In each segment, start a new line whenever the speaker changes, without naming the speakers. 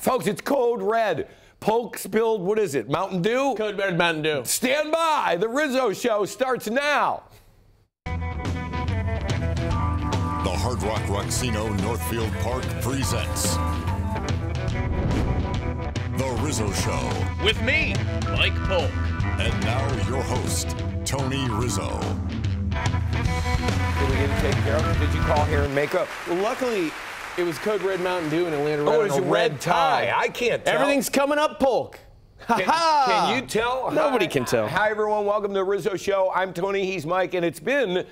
Folks, it's Code Red. Polk spilled, what is it, Mountain Dew?
Code Red Mountain Dew.
Stand by. The Rizzo Show starts now.
The Hard Rock Roxino Northfield Park presents The Rizzo Show.
With me, Mike Polk.
And now your host, Tony Rizzo.
Did we get it taken care of? Did you call hair and makeup?
Well, luckily, it was Code Red Mountain Dew and it landed right on
it's
a red tie.
I can't tell.
Everything's coming up, Polk.
Can you tell?
Nobody can tell.
Hi, everyone. Welcome to the Rizzo Show. I'm Tony. He's Mike. And it's been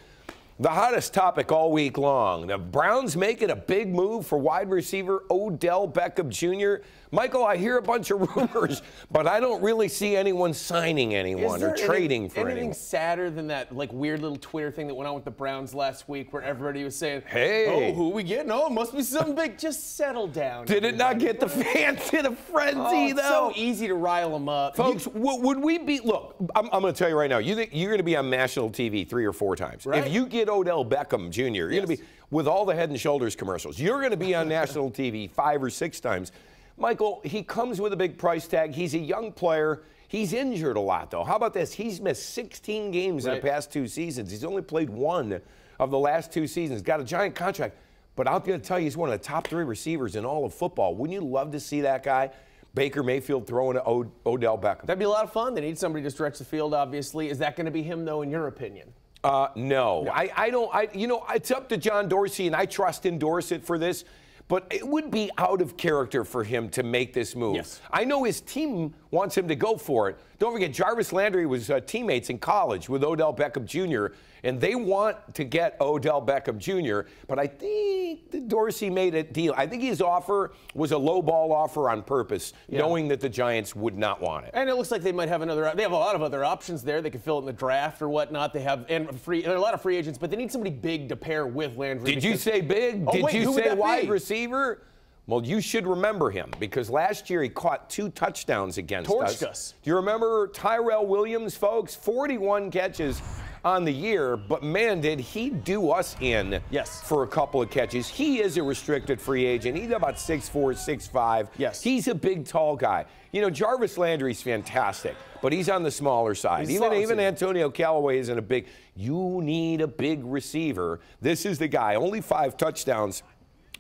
the hottest topic all week long. The Browns making a big move for wide receiver Odell Beckham Jr. Michael, I hear a bunch of rumors, but I don't really see anyone signing anyone or trading for anyone.
Anything sadder than that like weird little Twitter thing that went on with the Browns last week where everybody was saying,
hey,
oh, who are we getting? Oh, it must be something big. Just settle down.
Did it not get the fans in a frenzy, though?
It's so easy to rile them up.
Folks, would we be, look, I'm going to tell you right now, you think you're going to be on national TV 3 or 4 times.
Right.
If you get Odell Beckham Jr., you're going to be, with all the Head and Shoulders commercials, you're going to be on national TV 5 or 6 times. Michael, he comes with a big price tag. He's a young player. He's injured a lot, though. How about this? He's missed 16 games in the past 2 seasons. He's only played 1 of the last 2 seasons. Got a giant contract. But I'm going to tell you, he's one of the top 3 receivers in all of football. Wouldn't you love to see that guy, Baker Mayfield, throwing to Odell Beckham?
That'd be a lot of fun. They need somebody to stretch the field, obviously. Is that going to be him, though, in your opinion?
No. I don't. You know, it's up to John Dorsey, and I trust in Dorsett for this. But it would be out of character for him to make this move.
Yes.
I know his team wants him to go for it. Don't forget, Jarvis Landry was teammates in college with Odell Beckham Jr., and they want to get Odell Beckham Jr., but I think Dorsey made a deal. I think his offer was a low-ball offer on purpose, knowing that the Giants would not want it.
And it looks like they might have they have a lot of other options there. They could fill it in the draft or whatnot. There are a lot of free agents, but they need somebody big to pair with Landry.
Did you say big?
Oh,
Did
wait,
you say wide
be?
receiver? Well, you should remember him because last year he caught 2 touchdowns against us. Do you remember Tyrell Williams, folks? 41 catches on the year, but man, did he do us in for a couple of catches. He is a restricted free agent. He's about 6'4", 6'5".
Yes.
He's a big, tall guy. You know, Jarvis Landry's fantastic, but he's on the smaller side. Even Antonio Callaway isn't a big. You need a big receiver. This is the guy. Only 5 touchdowns.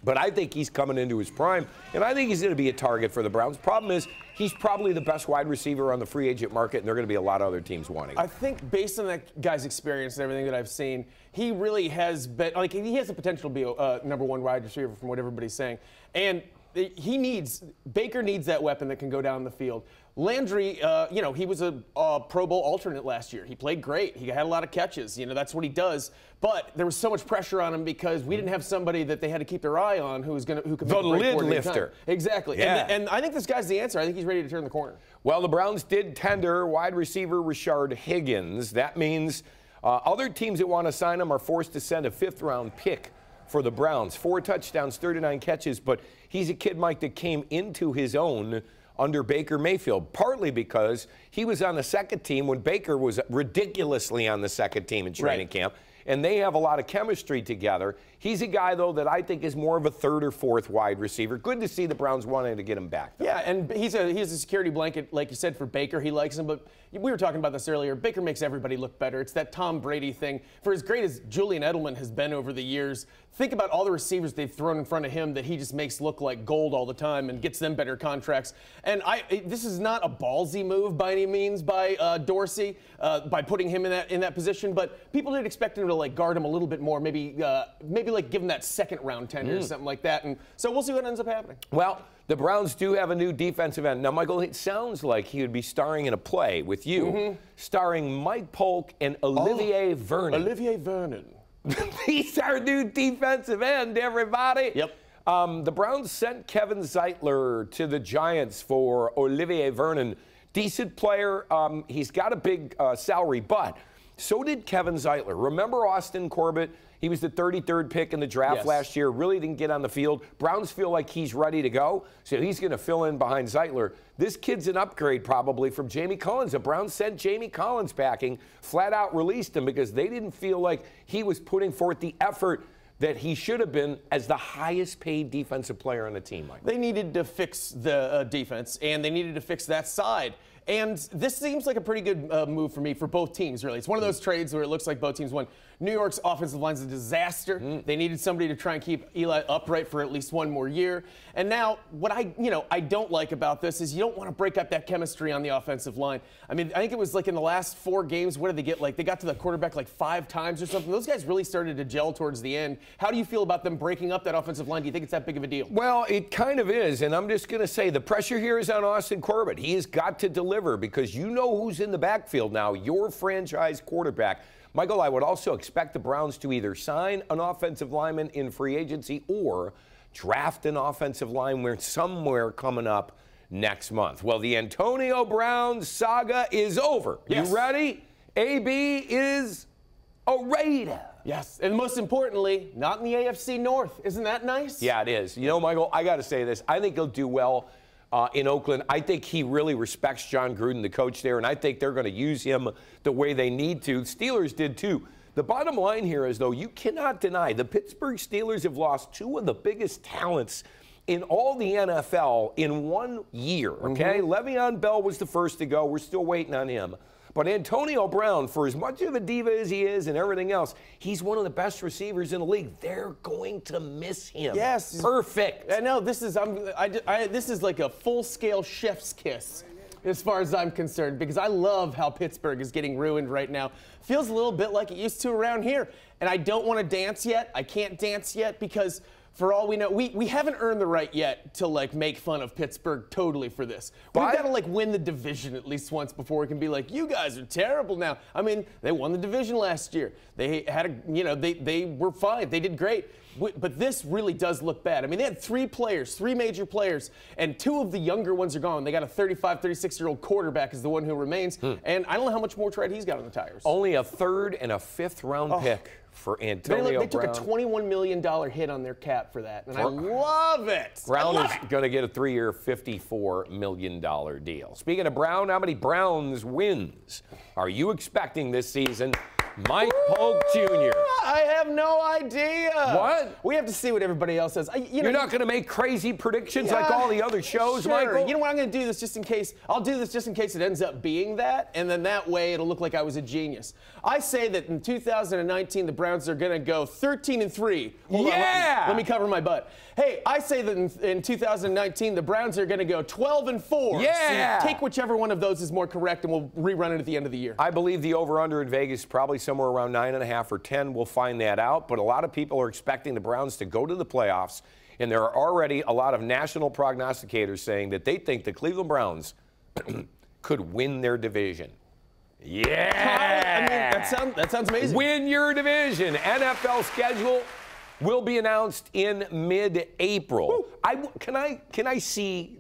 But I think he's coming into his prime, and I think he's going to be a target for the Browns. Problem is, he's probably the best wide receiver on the free agent market, and there are going to be a lot of other teams wanting him.
I think based on that guy's experience and everything that I've seen, he really has been, like, he has the potential to be a number 1 wide receiver from what everybody's saying. And Baker needs that weapon that can go down the field. Landry, you know, he was a Pro Bowl alternate last year. He played great. He had a lot of catches. You know, that's what he does. But there was so much pressure on him because we didn't have somebody that they had to keep their eye on who could make
the lid lifter.
Exactly.
Yeah.
And I think this guy's the answer. I think he's ready to turn the corner.
Well, the Browns did tender wide receiver Rashard Higgins. That means other teams that want to sign him are forced to send a 5th-round pick for the Browns. 4 touchdowns, 39 catches, but he's a kid, Mike, that came into his own under Baker Mayfield, partly because he was on the 2nd team when Baker was ridiculously on the 2nd team in training camp, and they have a lot of chemistry together. He's a guy, though, that I think is more of a 3rd or 4th wide receiver. Good to see the Browns wanting to get him back, though.
Yeah, and he's a security blanket, like you said, for Baker. He likes him, but we were talking about this earlier. Baker makes everybody look better. It's that Tom Brady thing. For as great as Julian Edelman has been over the years, think about all the receivers they've thrown in front of him that he just makes look like gold all the time and gets them better contracts. And this is not a ballsy move by any means by Dorsey, by putting him in that position, but people did expect him to like guard him a little bit more, maybe like give him that 2nd-round tender or something like that. And so we'll see what ends up happening.
Well, the Browns do have a new defensive end. Now, Michael, it sounds like he would be starring in a play with you, starring Mike Polk and Olivier Vernon.
Olivier Vernon.
He's our new defensive end, everybody.
Yep.
The Browns sent Kevin Zeitler to the Giants for Olivier Vernon. Decent player. He's got a big salary, but so did Kevin Zeitler. Remember Austin Corbett? He was the 33rd pick in the draft last year, really didn't get on the field. Browns feel like he's ready to go, so he's going to fill in behind Zeitler. This kid's an upgrade probably from Jamie Collins. The Browns sent Jamie Collins packing, flat out released him because they didn't feel like he was putting forth the effort that he should have been as the highest paid defensive player on the team, Mike.
They needed to fix the defense, and they needed to fix that side. And this seems like a pretty good move for me for both teams, really. It's one of those trades where it looks like both teams won. New York's offensive line's a disaster. They needed somebody to try and keep Eli upright for at least one more year. And now, what I don't like about this is you don't want to break up that chemistry on the offensive line. I mean, I think it was like in the last 4 games, what did they get? Like, they got to the quarterback like 5 times or something. Those guys really started to gel towards the end. How do you feel about them breaking up that offensive line? Do you think it's that big of a deal?
Well, it kind of is, and I'm just going to say the pressure here is on Austin Corbett. He has got to deliver because you know who's in the backfield now, your franchise quarterback. Michael, I would also expect the Browns to either sign an offensive lineman in free agency or draft an offensive lineman somewhere coming up next month. Well, the Antonio Brown saga is over.
Yes.
You ready? AB is a Raider.
Yes, and most importantly, not in the AFC North. Isn't that nice?
Yeah, it is. You know, Michael, I got to say this. I think he'll do well in Oakland. I think he really respects John Gruden, the coach there, and I think they're going to use him the way they need to. Steelers did too. The bottom line here is, though, you cannot deny the Pittsburgh Steelers have lost 2 of the biggest talents in all the NFL in 1 year, okay? Le'Veon Bell was the first to go. We're still waiting on him. But Antonio Brown, for as much of a diva as he is and everything else, he's one of the best receivers in the league. They're going to miss him.
Yes.
Perfect.
I know, this is this is like a full-scale chef's kiss as far as I'm concerned, because I love how Pittsburgh is getting ruined right now. Feels a little bit like it used to around here. And I don't want to dance yet. I can't dance yet because for all we know, we haven't earned the right yet to like make fun of Pittsburgh totally for this. We've got to like win the division at least once before we can be like, you guys are terrible now. I mean, they won the division last year. They had they were fine. They did great. But this really does look bad. I mean, they had 3 major players, and 2 of the younger ones are gone. They got a 35, 36-year-old quarterback is the one who remains, and I don't know how much more tread he's got on the tires.
Only a 3rd and a 5th round pick for Antonio
They took
Brown.
a $21 million hit on their cap for that, and I love it.
Brown is going to get a 3-year, $54 million deal. Speaking of Brown, how many Browns wins are you expecting this season? Mike Polk Jr.
I have no idea.
What?
We have to see what everybody else says.
You're not going to make crazy predictions like all the other shows,
sure.
Michael?
You know what? I'm going to do this just in case. I'll do this just in case it ends up being that, and then that way it'll look like I was a genius. I say that in 2019, the Browns are going to go 13-3. Hold on, let me cover my butt. Hey, I say that in 2019, the Browns are going to go 12-4.
Yeah.
So take whichever one of those is more correct, and we'll rerun it at the end of the year.
I believe the over-under in Vegas is probably somewhere around 9.5 or 10. We'll find that out. But a lot of people are expecting the Browns to go to the playoffs, and there are already a lot of national prognosticators saying that they think the Cleveland Browns could win their division. Yeah!
I mean, that sounds amazing.
Win your division. NFL schedule will be announced in mid-April. Can I see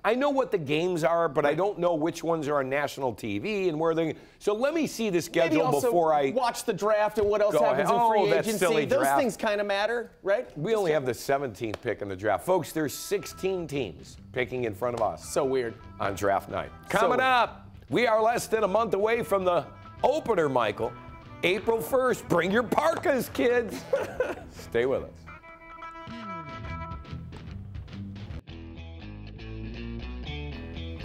I know what the games are, but I don't know which ones are on national TV and where they. So let me see the schedule
Maybe also
before I
watch the draft and what else happens in free agency.
Silly
Those
draft.
things kind of matter, right?
We only have the 17th pick in the draft, folks. There's 16 teams picking in front of us.
So weird.
On draft night. Coming up, we are less than a month away from the opener, Michael. April 1st. Bring your parkas, kids. Stay with us.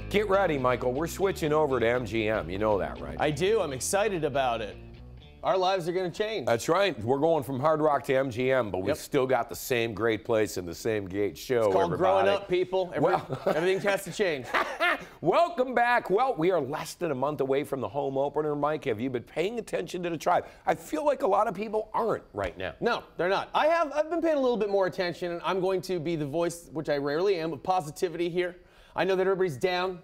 Get ready, Michael. We're switching over to MGM. You know that, right?
I do. I'm excited about it. Our lives are going to change.
That's right. We're going from Hard Rock to MGM, but we've still got the same great place and the same great show.
It's called growing up, people. Everything has to change.
Welcome back. Well, we are less than a month away from the home opener. Mike, have you been paying attention to the Tribe? I feel like a lot of people aren't right now.
No, they're not. I've been paying a little bit more attention, and I'm going to be the voice, which I rarely am, of positivity here. I know that everybody's down.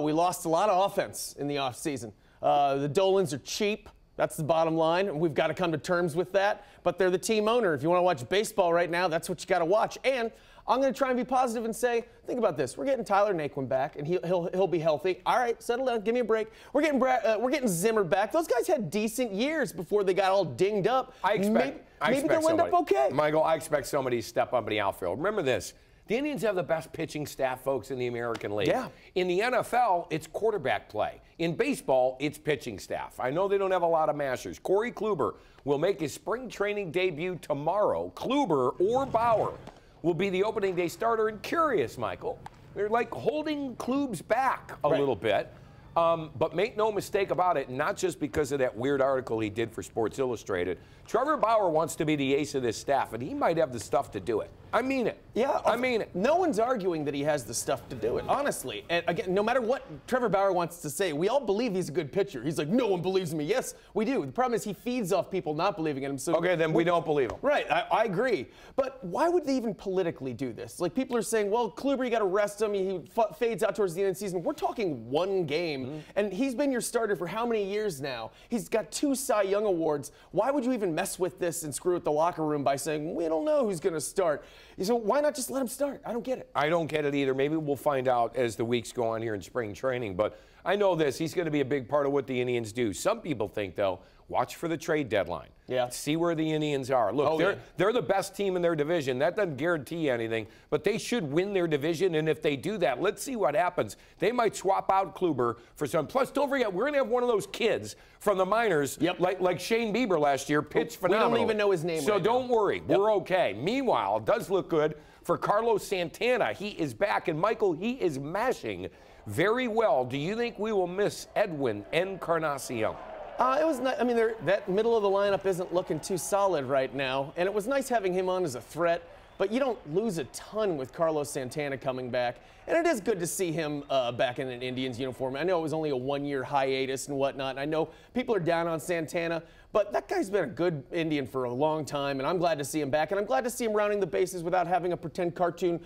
We lost a lot of offense in the offseason. The Dolans are cheap. That's the bottom line, and we've got to come to terms with that. But they're the team owner. If you want to watch baseball right now, that's what you got to watch. And I'm going to try and be positive and say, think about this. We're getting Tyler Naquin back, and he'll be healthy. All right, settle down. Give me a break. We're getting Zimmer back. Those guys had decent years before they got all dinged up.
I expect
maybe they'll end up okay.
Michael, I expect somebody to step up in the outfield. Remember this. The Indians have the best pitching staff, folks, in the American League.
Yeah.
In the NFL, it's quarterback play. In baseball, it's pitching staff. I know they don't have a lot of mashers. Corey Kluber will make his spring training debut tomorrow. Kluber or Bauer will be the opening day starter. And curious, Michael, they're like holding Klub's back a little bit. But make no mistake about it, not just because of that weird article he did for Sports Illustrated. Trevor Bauer wants to be the ace of this staff, and he might have the stuff to do it. I mean it.
Yeah,
I mean it.
No one's arguing that he has the stuff to do it, honestly. And again, no matter what Trevor Bauer wants to say, we all believe he's a good pitcher. He's like, no one believes me. Yes, we do. The problem is he feeds off people not believing in him. So
okay, then we don't believe him.
Right, I agree. But why would they even politically do this? Like, people are saying, well, Kluber, you got to rest him. He fades out towards the end of the season. We're talking one game, and he's been your starter for how many years now? He's got 2 Cy Young awards. Why would you even mess with this and screw with the locker room by saying, we don't know who's going to start? So why not just let him start? I don't get it.
I don't get it either. Maybe we'll find out as the weeks go on here in spring training. But I know this. He's going to be a big part of what the Indians do. Some people think, though, watch for the trade deadline.
Yeah.
See where the Indians are. Look, they're the best team in their division. That doesn't guarantee anything, but they should win their division, and if they do that, let's see what happens. They might swap out Kluber for some. Plus, don't forget, we're going to have one of those kids from the minors, like Shane Bieber last year, pitched phenomenal.
We don't even know his name
So don't worry. We're okay. Meanwhile, it does look good for Carlos Santana. He is back, and Michael, he is mashing very well. Do you think we will miss Edwin Encarnacion?
It was nice. I mean, that middle of the lineup isn't looking too solid right now, and it was nice having him on as a threat, but you don't lose a ton with Carlos Santana coming back, and it is good to see him back in an Indians uniform. I know it was only a 1-year hiatus and whatnot, and I know people are down on Santana, but that guy's been a good Indian for a long time, and I'm glad to see him back, and I'm glad to see him rounding the bases without having a pretend cartoon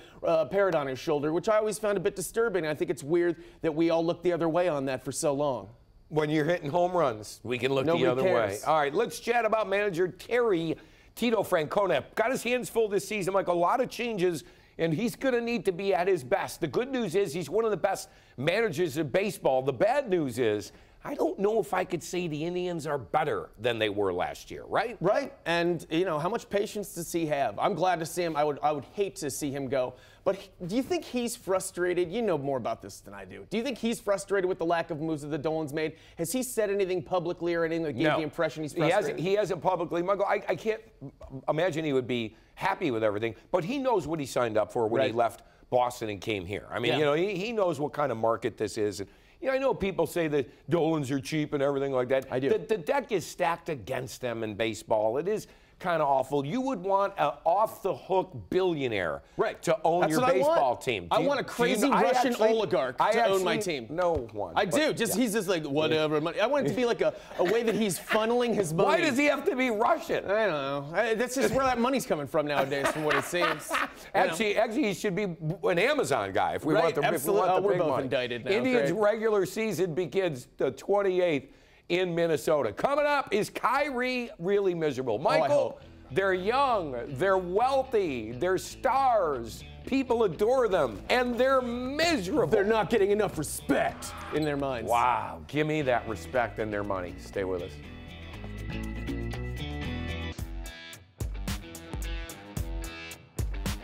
parrot on his shoulder, which I always found a bit disturbing. I think it's weird that we all look the other way on that for so long.
When you're hitting home runs, we can look the other way. All right, let's chat about manager Terry Tito Francona. Got his hands full this season, like a lot of changes, and he's going to need to be at his best. The good news is he's one of the best managers in baseball. The bad news is I don't know if I could say the Indians are better than they were last year, right?
Right, and you know, how much patience does he have? I'm glad to see him. I would hate to see him go. But do you think he's frustrated? You know more about this than I do. Do you think he's frustrated with the lack of moves that the Dolans made? Has he said anything publicly or anything that gave the impression he's frustrated?
He hasn't publicly. Michael, I can't imagine he would be happy with everything, but he knows what he signed up for when he left Boston and came here. I mean, you know, he knows what kind of market this is. You know, I know people say that Dolans are cheap and everything like that.
I do.
The deck is stacked against them in baseball. It is kind of awful. You would want an off-the-hook billionaire to own your baseball team.
I want a crazy Russian oligarch to own my team.
No one.
I do. He's just like, whatever. I want it to be like a way that he's funneling his money.
Why does he have to be Russian?
I don't know. That's just where that money's coming from nowadays, from what it seems.
Actually, he should be an Amazon guy if we want the, if we want the
we're
big
both
money.
Indicted now.
Indians' regular season begins the 28th in Minnesota. Coming up, is Kyrie really miserable? Michael, they're young, they're wealthy, they're stars. People adore them, and they're miserable.
They're not getting enough respect in their minds.
Wow, give me that respect and their money. Stay with us.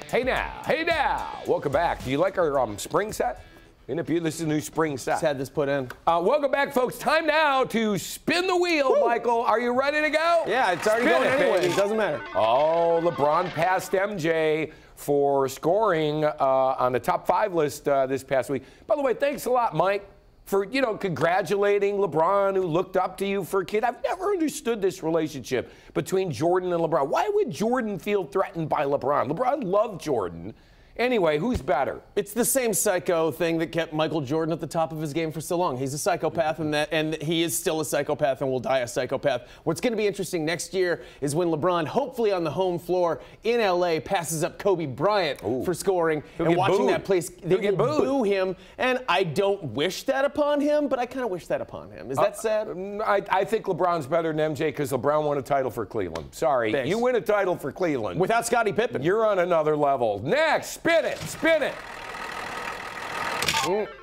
Hey now, welcome back. Do you like our spring set? This is a new spring set.
Just had this put in.
Welcome back, folks. Time now to spin the wheel. Woo! Michael, are you ready to go?
Yeah, it's already going anyway. It doesn't matter.
Oh, LeBron passed MJ for scoring on the top 5 list this past week. By the way, thanks a lot, Mike, for, you know, congratulating LeBron, who looked up to you for a kid. I've never understood this relationship between Jordan and LeBron. Why would Jordan feel threatened by LeBron? LeBron loved Jordan. Anyway, who's better?
It's the same psycho thing that kept Michael Jordan at the top of his game for so long. He's a psychopath, and he is still a psychopath and will die a psychopath. What's going to be interesting next year is when LeBron, hopefully on the home floor in L.A., passes up Kobe Bryant for scoring, and watching that place, they will boo him. And I don't wish that upon him, but I kind of wish that upon him. Is that sad?
I think LeBron's better than MJ because LeBron won a title for Cleveland. Sorry.
Thanks.
You win a title for Cleveland.
Without Scottie Pippen.
You're on another level. Next. Spin it.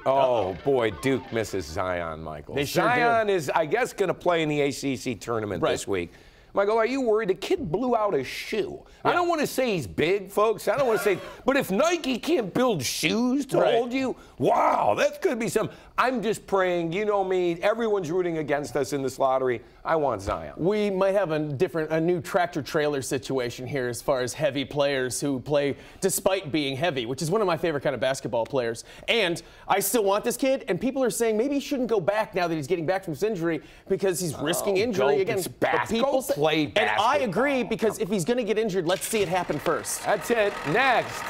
Oh, boy, Duke misses Zion, Michael. Zion is, I guess, going to play in the ACC tournament this week. Michael, are you worried? The kid blew out his shoe. Yeah. I don't want to say he's big, folks. I don't want to say, but if Nike can't build shoes to hold you, wow, that's going to be some. I'm just praying. You know me. Everyone's rooting against us in this lottery. I want Zion.
We might have a new tractor-trailer situation here as far as heavy players who play despite being heavy, which is one of my favorite kind of basketball players. And I still want this kid, and people are saying maybe he shouldn't go back now that he's getting back from his injury because he's risking injury again.
It's basketball. Play basketball.
And I agree, because if he's going to get injured, let's see it happen first.
That's it. Next.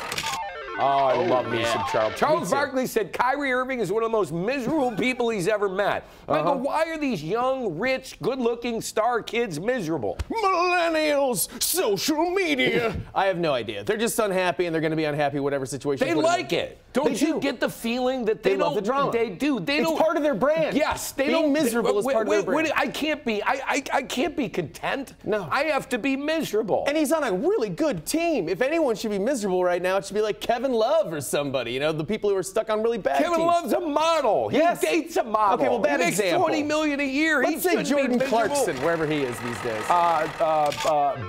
Oh, I love me some Charles. Charles Barkley said Kyrie Irving is one of the most miserable people he's ever met. Michael, why are these young, rich, good-looking star kids miserable?
Millennials, social media. I have no idea. They're just unhappy, and they're going to be unhappy whatever situation.
They like it. Don't you get the feeling that they
love the drama?
They do.
It's part of their brand.
Yes, they
Being
don't.
miserable is part of their brand.
I can't be. I can't be content.
No,
I have to be miserable.
And he's on a really good team. If anyone should be miserable right now, it should be like Kevin Love or somebody. You know, the people who are stuck on really bad
Kevin
teams.
Love's a model.
Yes.
He dates a model.
Okay, well, bad
he makes
example.
$20 million a year.
Let's say Jordan Clarkson, wherever he is these days.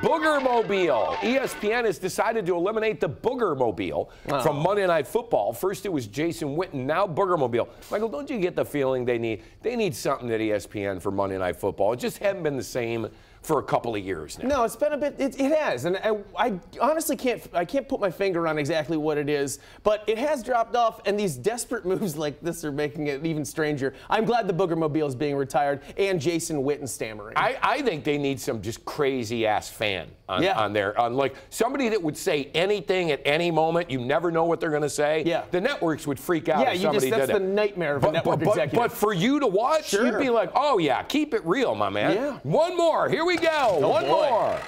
Boogermobile. ESPN has decided to eliminate the Boogermobile from Monday Night Football. First it was Jason Witten, now Boogermobile. Michael, don't you get the feeling they need something at ESPN for Monday Night Football? It just hadn't been the same for a couple of years now.
No, it's been a bit. It has, and I honestly can't put my finger on exactly what it is, but it has dropped off. And these desperate moves like this are making it even stranger. I'm glad the Boogermobile is being retired and Jason Witten stammering.
I think they need some just crazy ass fan on there, like somebody that would say anything at any moment. You never know what they're going to say.
Yeah,
the networks would freak out.
Yeah, that's the nightmare of a network executive.
But for you to watch, you'd be like, oh yeah, keep it real, my man.
Yeah.
One more. Here we go.
Oh,
One more.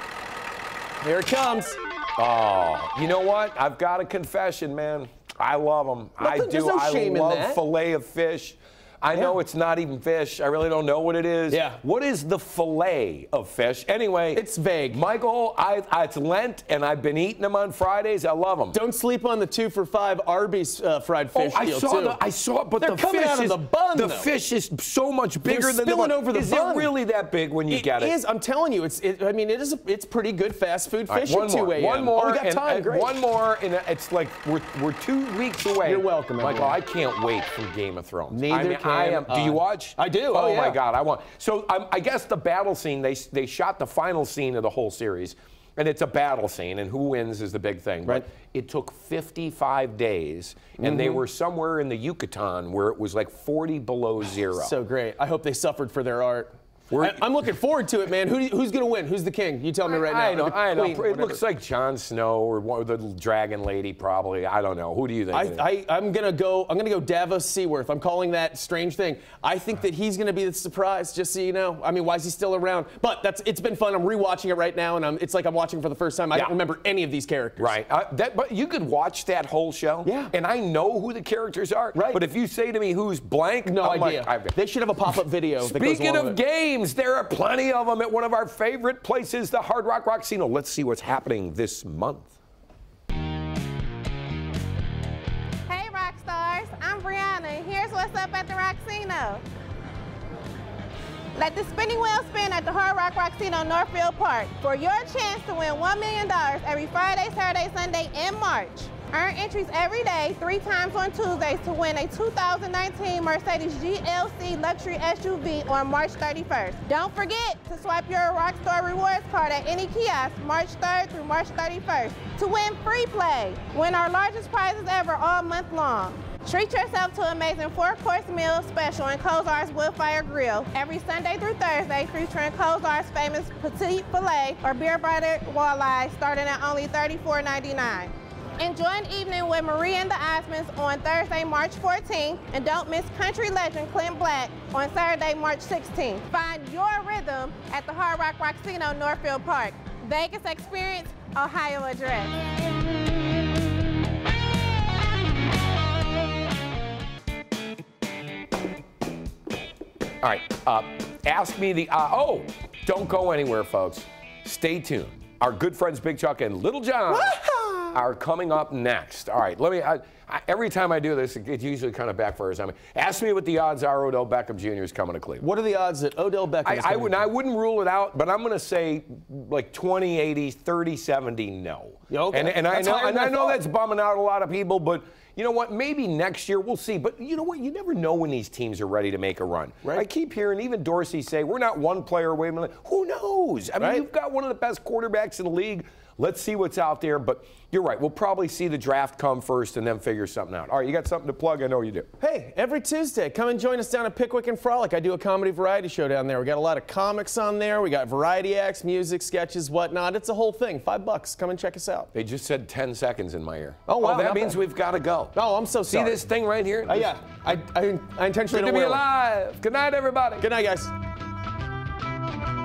Here it comes.
Oh, you know what? I've got a confession, man. I love them. I do.
There's no shame in that.
I love filet of fish. I know it's not even fish. I really don't know what it is.
Yeah.
What is the filet of fish? Anyway.
It's vague.
Michael, it's Lent, and I've been eating them on Fridays. I love them.
Don't sleep on the 2 for $5 Arby's fried fish deal, too.
I saw it, but
they're coming out of the bun,
the fish is so much bigger than the bun.
Spilling over the bun.
Is it really that big when you get it?
It is. I'm telling you, it's pretty good fast food fish at 2 a.m.
One more.
Oh, we got time. Great.
One more, and it's like we're 2 weeks away.
You're welcome,
Michael.
everyone.
I can't wait for Game of Thrones.
Neither can
Do you watch?
I do.
Oh my God, I want. So I guess the battle scene. They shot the final scene of the whole series, and it's a battle scene, and who wins is the big thing.
Right.
But it took 55 days, and they were somewhere in the Yucatan where it was like 40 below zero.
So great. I hope they suffered for their art. I'm looking forward to it, man. Who's going to win? Who's the king? You tell me right now.
I know. It looks like Jon Snow or the dragon lady, probably. I don't know. Who do you think?
I'm gonna go Davos Seaworth. I'm calling that strange thing. I think that he's gonna be the surprise. Just so you know. I mean, why is he still around? But it's been fun. I'm rewatching it right now, and it's like I'm watching for the first time. I don't remember any of these characters.
Right. But you could watch that whole show.
Yeah.
And I know who the characters are.
Right.
But if you say to me who's blank,
no idea. They should have a pop-up video.
Speaking of games, there are plenty of them at one of our favorite places, the Hard Rock Rocksino. Let's see what's happening this month.
Hey, rock stars. I'm Brianna, and here's what's up at the Rocksino. Let the spinning wheel spin at the Hard Rock Rocksino Northfield Park for your chance to win $1 million every Friday, Saturday, Sunday in March. Earn entries every day, 3 times on Tuesdays to win a 2019 Mercedes GLC luxury SUV on March 31st. Don't forget to swipe your Rockstar Rewards card at any kiosk March 3rd through March 31st to win free play. Win our largest prizes ever all month long. Treat yourself to an amazing 4-course meal special in Kozar's Woodfire Grill every Sunday through Thursday, featuring Kozar's famous petite filet or beer-battered walleye starting at only $34.99. Enjoy an evening with Marie and the Osmonds on Thursday, March 14th, and don't miss country legend Clint Black on Saturday, March 16th. Find your rhythm at the Hard Rock Rocksino Northfield Park. Vegas experience, Ohio address.
All right, ask me the, don't go anywhere, folks. Stay tuned. Our good friends Big Chuck and Little John are coming up next. All right, let me. Every time I do this, it usually kind of backfires on me. Ask me what the odds are Odell Beckham Jr. is coming to Cleveland.
What are the odds that Odell Beckham is coming?
I wouldn't rule it out, but I'm going to say like 20-80, 30-70, no.
Yeah, okay.
And I know that's bumming out a lot of people, but you know what? Maybe next year we'll see. But you know what? You never know when these teams are ready to make a run.
Right.
I keep hearing even Dorsey say, we're not one player away from it. Who knows? I mean, you've got one of the best quarterbacks in the league. Let's see what's out there. But you're right. We'll probably see the draft come first and then figure something out. All right, you got something to plug? I know you do.
Hey, every Tuesday, come and join us down at Pickwick and Frolic. I do a comedy variety show down there. We got a lot of comics on there. We got variety acts, music, sketches, whatnot. It's a whole thing. $5. Come and check us out.
They just said 10 seconds in my ear.
Oh, wow.
That means we've got to go.
Oh, I'm so sorry.
See this thing right here?
Yeah. I intentionally
Good to
don't
be
wear one.
alive. Good night, everybody.
Good night, guys.